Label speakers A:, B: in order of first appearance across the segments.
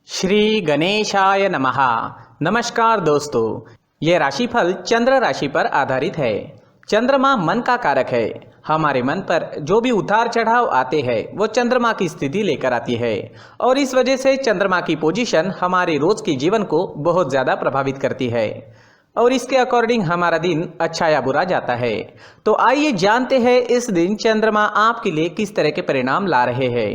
A: श्री गणेशाय नमः। नमस्कार दोस्तों, ये राशिफल चंद्र राशि पर आधारित है। चंद्रमा मन का कारक है। हमारे मन पर जो भी उतार चढ़ाव आते हैं वो चंद्रमा की स्थिति लेकर आती है और इस वजह से चंद्रमा की पोजीशन हमारे रोज के जीवन को बहुत ज़्यादा प्रभावित करती है और इसके अकॉर्डिंग हमारा दिन अच्छा या बुरा जाता है। तो आइए जानते हैं इस दिन चंद्रमा आपके लिए किस तरह के परिणाम ला रहे हैं।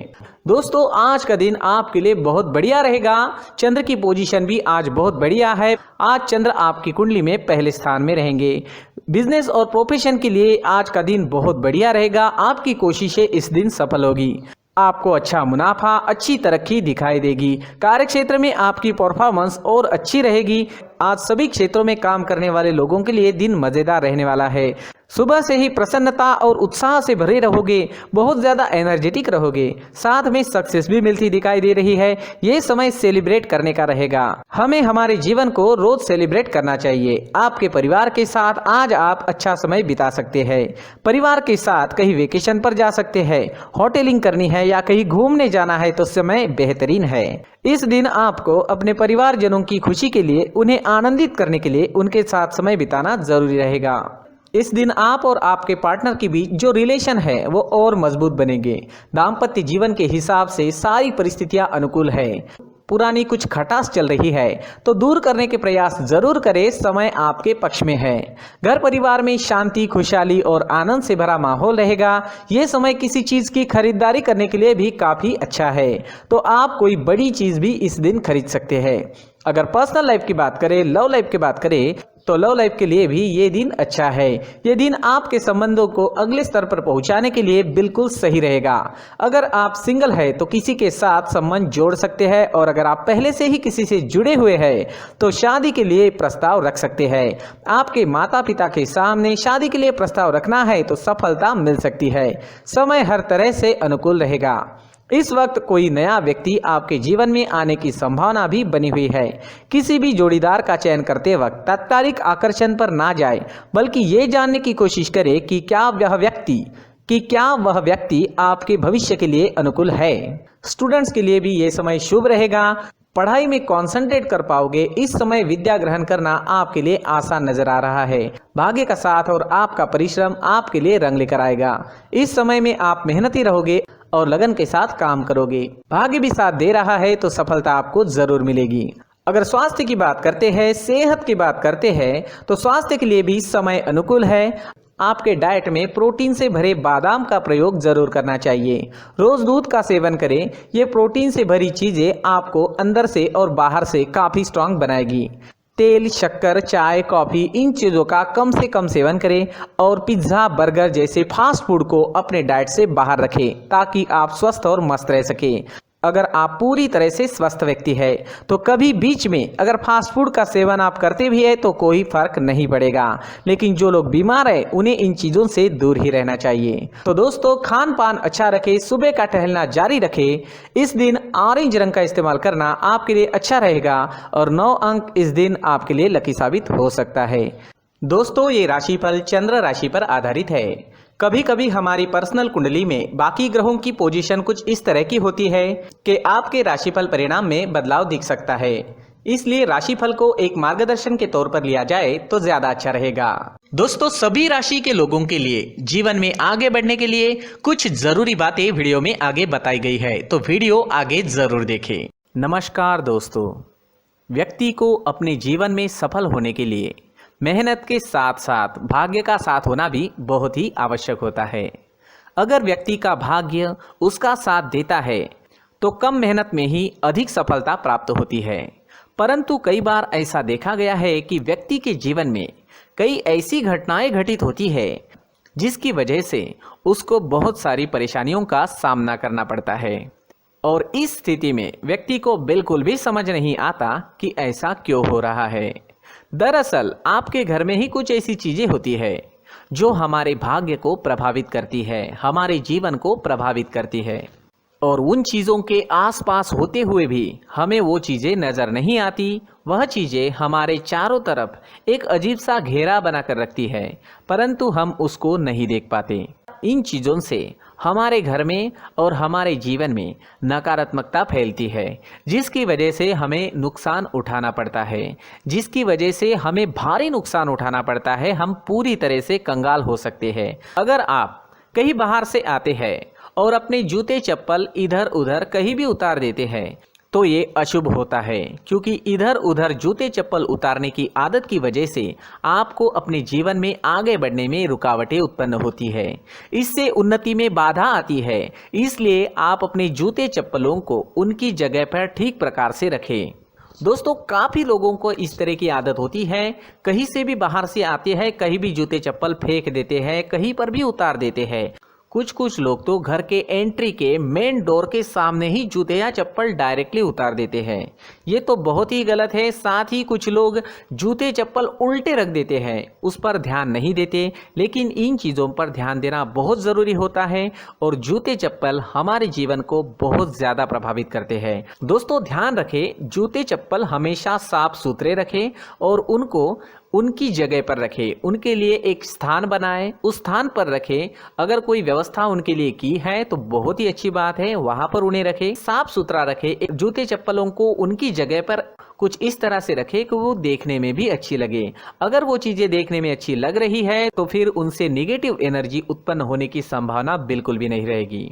A: दोस्तों, आज का दिन आपके लिए बहुत बढ़िया रहेगा। चंद्र की पोजीशन भी आज बहुत बढ़िया है। आज चंद्र आपकी कुंडली में पहले स्थान में रहेंगे। बिजनेस और प्रोफेशन के लिए आज का दिन बहुत बढ़िया रहेगा। आपकी कोशिशें इस दिन सफल होगी। आपको अच्छा मुनाफा, अच्छी तरक्की दिखाई देगी। कार्य क्षेत्र में आपकी परफॉर्मेंस और अच्छी रहेगी। आज सभी क्षेत्रों में काम करने वाले लोगों के लिए दिन मजेदार रहने वाला है। सुबह से ही प्रसन्नता और उत्साह से भरे रहोगे, बहुत ज़्यादा एनर्जेटिक रहोगे, साथ में सक्सेस भी मिलती दिखाई दे रही है। ये समय सेलिब्रेट करने का रहेगा। हमें हमारे जीवन को रोज सेलिब्रेट करना चाहिए। आपके परिवार के साथ आज आप अच्छा समय बिता सकते हैं। परिवार के साथ कहीं वेकेशन पर जा सकते हैं, होटलिंग करनी है या कहीं घूमने जाना है तो समय बेहतरीन है। इस दिन आपको अपने परिवारजनों की खुशी के लिए, उन्हें आनंदित करने के लिए उनके साथ समय बिताना जरूरी रहेगा। इस दिन आप और आपके पार्टनर के बीच जो रिलेशन है वो और मजबूत बनेंगे। दाम्पत्य जीवन के हिसाब से सारी परिस्थितियां अनुकूल है। पुरानी कुछ खटास चल रही है तो दूर करने के प्रयास जरूर करें। समय आपके पक्ष में है। घर परिवार में शांति, खुशहाली और आनंद से भरा माहौल रहेगा। ये समय किसी चीज की खरीदारी करने के लिए भी काफी अच्छा है, तो आप कोई बड़ी चीज भी इस दिन खरीद सकते हैं। अगर पर्सनल लाइफ की बात करें, लव लाइफ की बात करें तो लव लाइफ के लिए भी ये दिन अच्छा है। ये दिन आपके संबंधों को अगले स्तर पर पहुंचाने के लिए बिल्कुल सही रहेगा। अगर आप सिंगल है तो किसी के साथ संबंध जोड़ सकते हैं और अगर आप पहले से ही किसी से जुड़े हुए हैं तो शादी के लिए प्रस्ताव रख सकते हैं। आपके माता पिता के सामने शादी के लिए प्रस्ताव रखना है तो सफलता मिल सकती है। समय हर तरह से अनुकूल रहेगा। इस वक्त कोई नया व्यक्ति आपके जीवन में आने की संभावना भी बनी हुई है। किसी भी जोड़ीदार का चयन करते वक्त तात्कालिक आकर्षण पर ना जाए, बल्कि ये जानने की कोशिश करें कि क्या वह व्यक्ति आपके भविष्य के लिए अनुकूल है। स्टूडेंट्स के लिए भी ये समय शुभ रहेगा। पढ़ाई में कंसंट्रेट कर पाओगे। इस समय विद्या ग्रहण करना आपके लिए आसान नजर आ रहा है। भाग्य का साथ और आपका परिश्रम आपके लिए रंग लेकर आएगा। इस समय में आप मेहनती रहोगे और लगन के साथ काम करोगे। भाग्य भी साथ दे रहा है तो सफलता आपको जरूर मिलेगी। अगर स्वास्थ्य की बात करते हैं, सेहत की बात करते हैं तो स्वास्थ्य के लिए भी समय अनुकूल है। आपके डाइट में प्रोटीन से भरे बादाम का प्रयोग जरूर करना चाहिए। रोज दूध का सेवन करें। ये प्रोटीन से भरी चीजें आपको अंदर से और बाहर से काफी स्ट्रांग बनाएगी। तेल, शक्कर, चाय, कॉफी, इन चीज़ों का कम से कम सेवन करें और पिज्ज़ा, बर्गर जैसे फास्ट फूड को अपने डाइट से बाहर रखें ताकि आप स्वस्थ और मस्त रह सकें। अगर आप पूरी तरह से स्वस्थ व्यक्ति है तो कभी बीच में अगर फास्ट फूड का सेवन आप करते भी है तो कोई फर्क नहीं पड़ेगा, लेकिन जो लोग बीमार है उन्हें इन चीज़ों से दूर ही रहना चाहिए। तो दोस्तों, खान पान अच्छा रखें, सुबह का टहलना जारी रखें। इस दिन ऑरेंज रंग का इस्तेमाल करना आपके लिए अच्छा रहेगा और 9 अंक इस दिन आपके लिए लकी साबित हो सकता है। दोस्तों, ये राशिफल चंद्र राशि पर आधारित है। कभी कभी हमारी पर्सनल कुंडली में बाकी ग्रहों की पोजीशन कुछ इस तरह की होती है कि आपके राशिफल परिणाम में बदलाव दिख सकता है। इसलिए राशिफल को एक मार्गदर्शन के तौर पर लिया जाए तो ज्यादा अच्छा रहेगा। दोस्तों, सभी राशि के लोगों के लिए जीवन में आगे बढ़ने के लिए कुछ जरूरी बातें वीडियो में आगे बताई गई है, तो वीडियो आगे जरूर देखें। नमस्कार दोस्तों, व्यक्ति को अपने जीवन में सफल होने के लिए मेहनत के साथ साथ भाग्य का साथ होना भी बहुत ही आवश्यक होता है। अगर व्यक्ति का भाग्य उसका साथ देता है तो कम मेहनत में ही अधिक सफलता प्राप्त होती है, परंतु कई बार ऐसा देखा गया है कि व्यक्ति के जीवन में कई ऐसी घटनाएं घटित होती है जिसकी वजह से उसको बहुत सारी परेशानियों का सामना करना पड़ता है और इस स्थिति में व्यक्ति को बिल्कुल भी समझ नहीं आता कि ऐसा क्यों हो रहा है। दरअसल आपके घर में ही कुछ ऐसी चीजें होती है जो हमारे भाग्य को प्रभावित करती है, हमारे जीवन को प्रभावित करती है और उन चीज़ों के आसपास होते हुए भी हमें वो चीज़ें नज़र नहीं आती। वह चीज़ें हमारे चारों तरफ एक अजीब सा घेरा बनाकर रखती है, परंतु हम उसको नहीं देख पाते। इन चीज़ों से हमारे घर में और हमारे जीवन में नकारात्मकता फैलती है, जिसकी वजह से हमें नुकसान उठाना पड़ता है, जिसकी वजह से हमें भारी नुकसान उठाना पड़ता है। हम पूरी तरह से कंगाल हो सकते हैं। अगर आप कहीं बाहर से आते हैं और अपने जूते चप्पल इधर उधर कहीं भी उतार देते हैं तो ये अशुभ होता है, क्योंकि इधर उधर जूते चप्पल उतारने की आदत की वजह से आपको अपने जीवन में आगे बढ़ने में रुकावटें उत्पन्न होती है। इससे उन्नति में बाधा आती है। इसलिए आप अपने जूते चप्पलों को उनकी जगह पर ठीक प्रकार से रखें। दोस्तों, काफ़ी लोगों को इस तरह की आदत होती है, कहीं से भी बाहर से आते हैं, कहीं भी जूते चप्पल फेंक देते हैं, कहीं पर भी उतार देते हैं। कुछ लोग तो घर के एंट्री के मेन डोर के सामने ही जूते या चप्पल डायरेक्टली उतार देते हैं। ये तो बहुत ही गलत है। साथ ही कुछ लोग जूते चप्पल उल्टे रख देते हैं, उस पर ध्यान नहीं देते। लेकिन इन चीज़ों पर ध्यान देना बहुत ज़रूरी होता है और जूते चप्पल हमारे जीवन को बहुत ज़्यादा प्रभावित करते हैं। दोस्तों, ध्यान रखें, जूते चप्पल हमेशा साफ सुथरे रखें और उनको उनकी जगह पर रखें। उनके लिए एक स्थान बनाएं, उस स्थान पर रखें। अगर कोई व्यवस्था उनके लिए की है तो बहुत ही अच्छी बात है, वहां पर उन्हें रखें, साफ सुथरा रखें। जूते चप्पलों को उनकी जगह पर कुछ इस तरह से रखें कि वो देखने में भी अच्छी लगे। अगर वो चीजें देखने में अच्छी लग रही है तो फिर उनसे निगेटिव एनर्जी उत्पन्न होने की संभावना बिल्कुल भी नहीं रहेगी।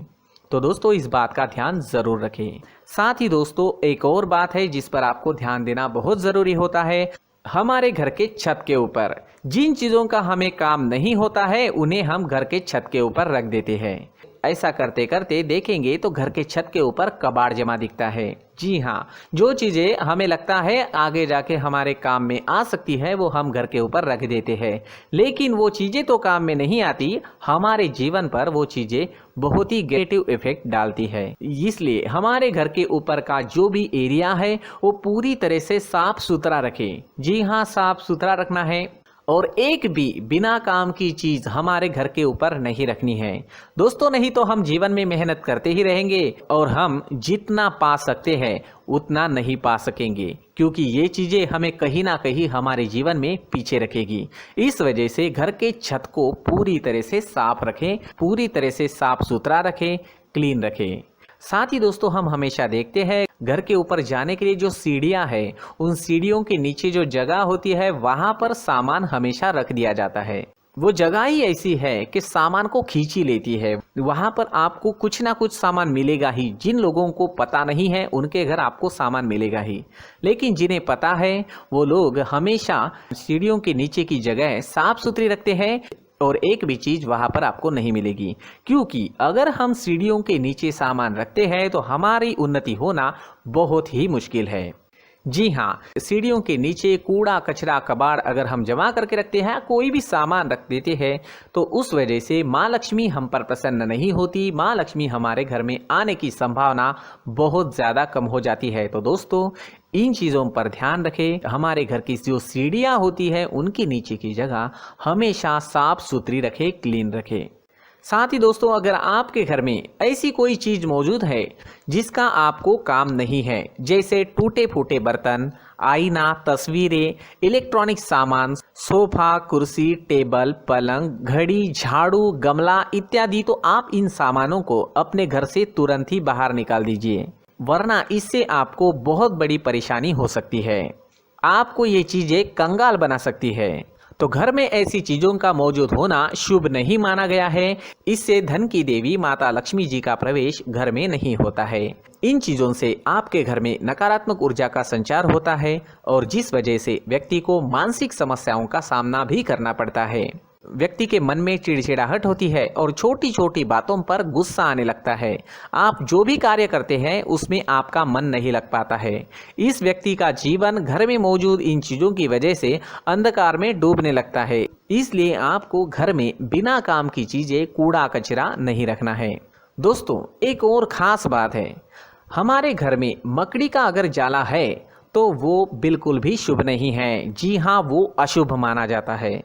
A: तो दोस्तों, इस बात का ध्यान जरूर रखें। साथ ही दोस्तों, एक और बात है जिस पर आपको ध्यान देना बहुत जरूरी होता है। हमारे घर के छत के ऊपर जिन चीज़ों का हमें काम नहीं होता है उन्हें हम घर के छत के ऊपर रख देते हैं। ऐसा करते करते देखेंगे तो घर के छत के ऊपर कबाड़ जमा दिखता है। जी हाँ, जो चीज़ें हमें लगता है आगे जाके हमारे काम में आ सकती है वो हम घर के ऊपर रख देते हैं, लेकिन वो चीज़ें तो काम में नहीं आती, हमारे जीवन पर वो चीज़ें बहुत ही नेगेटिव इफेक्ट डालती है। इसलिए हमारे घर के ऊपर का जो भी एरिया है वो पूरी तरह से साफ सुथरा रखें। जी हाँ, साफ सुथरा रखना है और एक भी बिना काम की चीज हमारे घर के ऊपर नहीं रखनी है। दोस्तों, नहीं तो हम जीवन में मेहनत करते ही रहेंगे और हम जितना पा सकते हैं उतना नहीं पा सकेंगे, क्योंकि ये चीजें हमें कहीं ना कहीं हमारे जीवन में पीछे रखेगी। इस वजह से घर के छत को पूरी तरह से साफ रखें, पूरी तरह से साफ सुथरा रखें, क्लीन रखें। साथ ही दोस्तों, हम हमेशा देखते हैं घर के ऊपर जाने के लिए जो सीढ़ियां हैं, उन सीढ़ियों के नीचे जो जगह होती है वहां पर सामान हमेशा रख दिया जाता है। वो जगह ही ऐसी है कि सामान को खींची लेती है। वहां पर आपको कुछ ना कुछ सामान मिलेगा ही। जिन लोगों को पता नहीं है उनके घर आपको सामान मिलेगा ही, लेकिन जिन्हें पता है वो लोग हमेशा सीढ़ियों के नीचे की जगह साफ सुथरी रखते हैं और एक भी चीज वहां पर आपको नहीं मिलेगी, क्योंकि अगर हम सीढ़ियों के नीचे सामान रखते हैं तो हमारी उन्नति होना बहुत ही मुश्किल है। जी हाँ, सीढ़ियों के नीचे कूड़ा कचरा कबाड़ अगर हम जमा करके रखते हैं, कोई भी सामान रख देते हैं, तो उस वजह से माँ लक्ष्मी हम पर प्रसन्न नहीं होती। माँ लक्ष्मी हमारे घर में आने की संभावना बहुत ज़्यादा कम हो जाती है। तो दोस्तों, इन चीज़ों पर ध्यान रखें। हमारे घर की जो सीढ़ियाँ होती है उनके नीचे की जगह हमेशा साफ सुथरी रखें, क्लीन रखें। साथ ही दोस्तों, अगर आपके घर में ऐसी कोई चीज मौजूद है जिसका आपको काम नहीं है, जैसे टूटे फूटे बर्तन, आईना, तस्वीरें, इलेक्ट्रॉनिक सामान, सोफा, कुर्सी, टेबल, पलंग, घड़ी, झाड़ू, गमला इत्यादि, तो आप इन सामानों को अपने घर से तुरंत ही बाहर निकाल दीजिए, वरना इससे आपको बहुत बड़ी परेशानी हो सकती है। आपको ये चीजें कंगाल बना सकती है। तो घर में ऐसी चीजों का मौजूद होना शुभ नहीं माना गया है। इससे धन की देवी माता लक्ष्मी जी का प्रवेश घर में नहीं होता है। इन चीजों से आपके घर में नकारात्मक ऊर्जा का संचार होता है और जिस वजह से व्यक्ति को मानसिक समस्याओं का सामना भी करना पड़ता है। व्यक्ति के मन में चिड़चिड़ाहट होती है और छोटी छोटी बातों पर गुस्सा आने लगता है। आप जो भी कार्य करते हैं उसमें आपका मन नहीं लग पाता है। इस व्यक्ति का जीवन घर में मौजूद इन चीज़ों की वजह से अंधकार में डूबने लगता है। इसलिए आपको घर में बिना काम की चीज़ें, कूड़ा कचरा नहीं रखना है। दोस्तों, एक और ख़ास बात है, हमारे घर में मकड़ी का अगर जाला है तो वो बिल्कुल भी शुभ नहीं है। जी हाँ, वो अशुभ माना जाता है।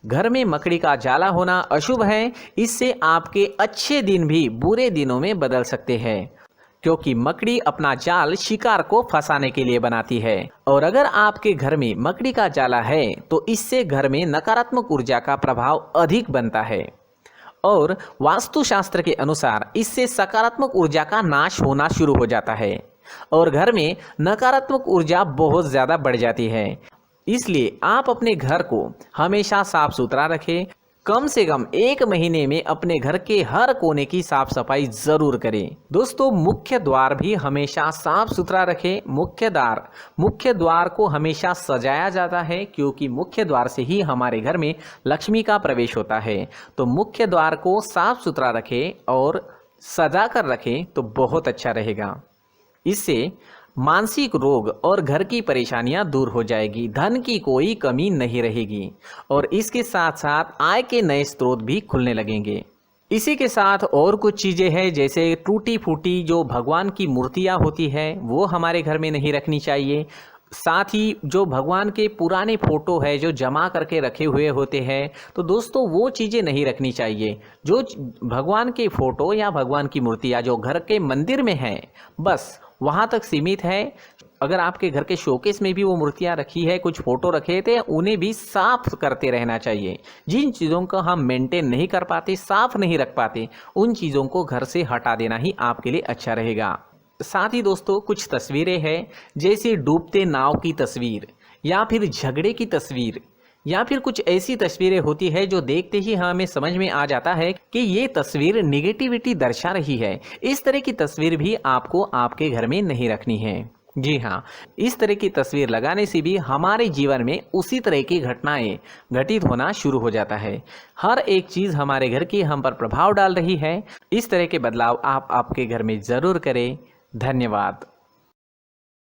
A: घर में मकड़ी का जाला होना अशुभ है। इससे आपके अच्छे दिन भी बुरे दिनों में बदल सकते हैं, क्योंकि मकड़ी अपना जाल शिकार को फंसाने के लिए बनाती है। और अगर आपके घर में मकड़ी का जाला है तो इससे घर में नकारात्मक ऊर्जा का प्रभाव अधिक बनता है और वास्तुशास्त्र के अनुसार इससे सकारात्मक ऊर्जा का नाश होना शुरू हो जाता है और घर में नकारात्मक ऊर्जा बहुत ज़्यादा बढ़ जाती है। इसलिए आप अपने घर को हमेशा साफ सुथरा रखें। कम से कम 1 महीने में अपने घर के हर कोने की साफ सफाई जरूर करें। दोस्तों, मुख्य द्वार भी हमेशा साफ सुथरा रखें। मुख्य द्वार को हमेशा सजाया जाता है क्योंकि मुख्य द्वार से ही हमारे घर में लक्ष्मी का प्रवेश होता है। तो मुख्य द्वार को साफ सुथरा रखें और सजा कर रखें तो बहुत अच्छा रहेगा। इससे मानसिक रोग और घर की परेशानियां दूर हो जाएगी, धन की कोई कमी नहीं रहेगी और इसके साथ साथ आय के नए स्रोत भी खुलने लगेंगे। इसी के साथ और कुछ चीज़ें हैं, जैसे टूटी फूटी जो भगवान की मूर्तियां होती है वो हमारे घर में नहीं रखनी चाहिए। साथ ही जो भगवान के पुराने फोटो है जो जमा करके रखे हुए होते हैं, तो दोस्तों वो चीज़ें नहीं रखनी चाहिए। जो भगवान के फोटो या भगवान की मूर्तियाँ जो घर के मंदिर में हैं बस वहाँ तक सीमित है। अगर आपके घर के शोकेस में भी वो मूर्तियाँ रखी है, कुछ फोटो रखे थे, उन्हें भी साफ करते रहना चाहिए। जिन चीज़ों को हम मेंटेन नहीं कर पाते, साफ नहीं रख पाते, उन चीज़ों को घर से हटा देना ही आपके लिए अच्छा रहेगा। साथ ही दोस्तों कुछ तस्वीरें हैं, जैसे डूबते नाव की तस्वीर या फिर झगड़े की तस्वीर या फिर कुछ ऐसी तस्वीरें होती है जो देखते ही हमें समझ में आ जाता है कि ये तस्वीर निगेटिविटी दर्शा रही है। इस तरह की तस्वीर भी आपको आपके घर में नहीं रखनी है। जी हाँ, इस तरह की तस्वीर लगाने से भी हमारे जीवन में उसी तरह की घटनाएं घटित होना शुरू हो जाता है। हर एक चीज़ हमारे घर की हम पर प्रभाव डाल रही है। इस तरह के बदलाव आप आपके घर में ज़रूर करें। धन्यवाद।